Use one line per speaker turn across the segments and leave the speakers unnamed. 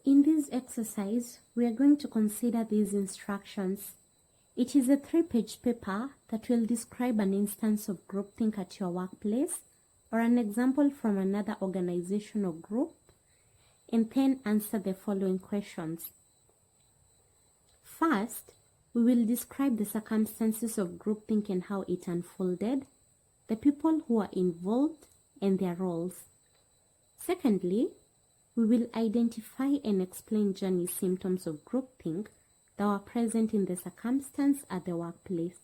In this exercise, we are going to consider these instructions. It is a 3-page paper that will describe an instance of groupthink at your workplace or an example from another organization or group, and then answer the following questions. First, we will describe the circumstances of groupthink and how it unfolded, the people who are involved, and their roles. Secondly, we will identify and explain journey symptoms of groupthink that were present in the circumstance at the workplace.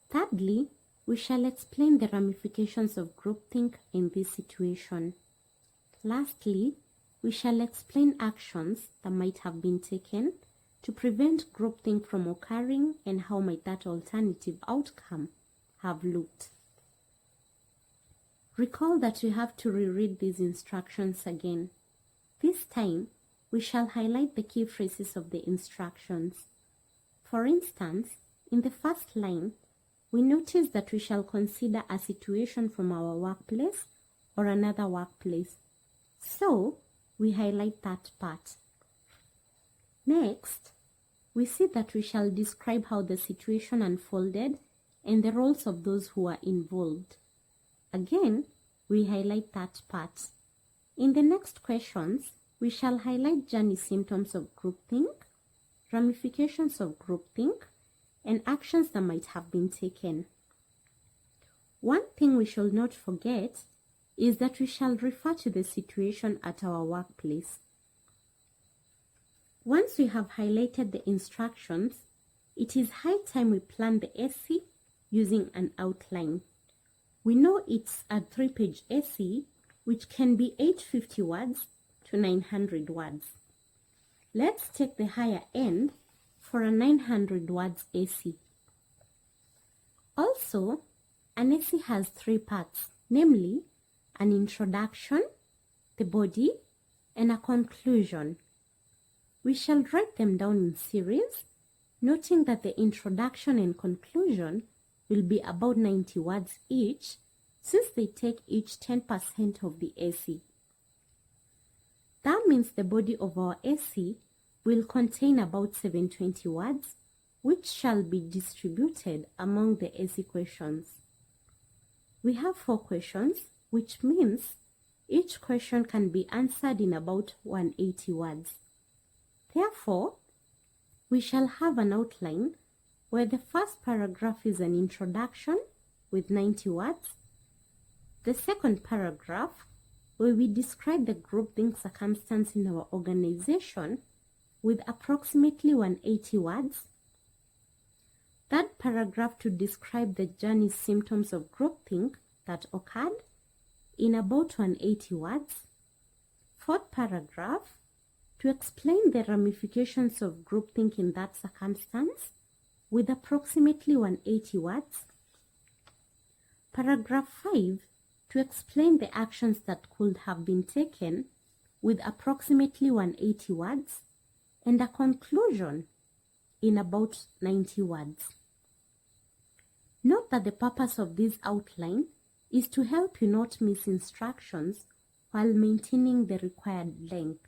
Thirdly, we shall explain the ramifications of groupthink in this situation. Lastly, we shall explain actions that might have been taken to prevent groupthink from occurring and how might that alternative outcome have looked. Recall that you have to reread these instructions again. This time, we shall highlight the key phrases of the instructions. For instance, in the first line, we notice that we shall consider a situation from our workplace or another workplace. So, we highlight that part. Next, we see that we shall describe how the situation unfolded and the roles of those who are involved. Again, we highlight that part. In the next questions, we shall highlight journey symptoms of groupthink, ramifications of groupthink, and actions that might have been taken. One thing we shall not forget is that we shall refer to the situation at our workplace. Once we have highlighted the instructions, it is high time we plan the essay using an outline. We know it's a 3-page essay, which can be 850 words to 900 words. Let's take the higher end for a 900 words essay. Also, an essay has 3 parts, namely an introduction, the body, and a conclusion. We shall write them down in series, noting that the introduction and conclusion will be about 90 words each, since they take each 10% of the essay. That means the body of our essay will contain about 720 words, which shall be distributed among the essay questions. We have 4 questions, which means each question can be answered in about 180 words. Therefore, we shall have an outline where the first paragraph is an introduction with 90 words. The second paragraph, where we describe the groupthink circumstance in our organization with approximately 180 words. Third paragraph to describe the journey symptoms of groupthink that occurred in about 180 words. Fourth paragraph, to explain the ramifications of groupthink in that circumstance with approximately 180 words. Paragraph 5, to explain the actions that could have been taken with approximately 180 words, and a conclusion in about 90 words. Note that the purpose of this outline is to help you not miss instructions while maintaining the required length.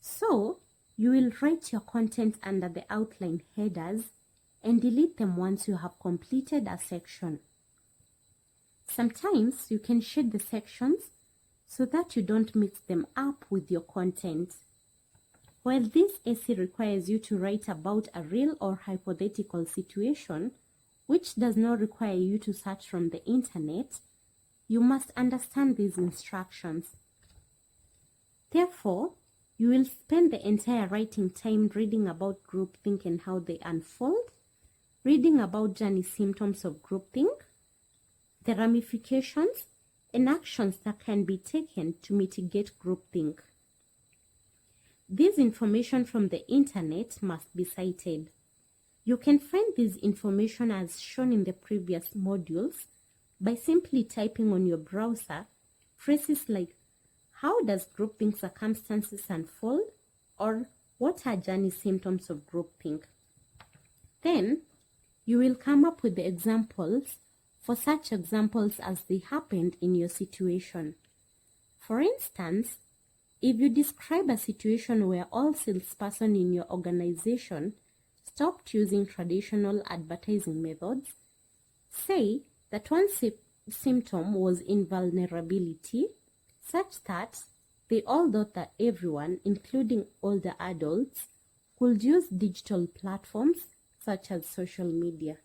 So, you will write your content under the outline headers and delete them once you have completed a section. Sometimes you can shade the sections so that you don't mix them up with your content. While this essay requires you to write about a real or hypothetical situation, which does not require you to search from the internet, you must understand these instructions. Therefore, you will spend the entire writing time reading about groupthink and how they unfold, reading about journey symptoms of groupthink, the ramifications, and actions that can be taken to mitigate groupthink. This information from the internet must be cited. You can find this information as shown in the previous modules by simply typing on your browser phrases like, how does groupthink circumstances unfold? Or what are journey symptoms of groupthink? Then, you will come up with the examples for such examples as they happened in your situation. For instance, If you describe a situation where all salespersons in your organization stopped using traditional advertising methods, say that one symptom was invulnerability, such that they all thought that everyone, including older adults, could use digital platforms such as social media.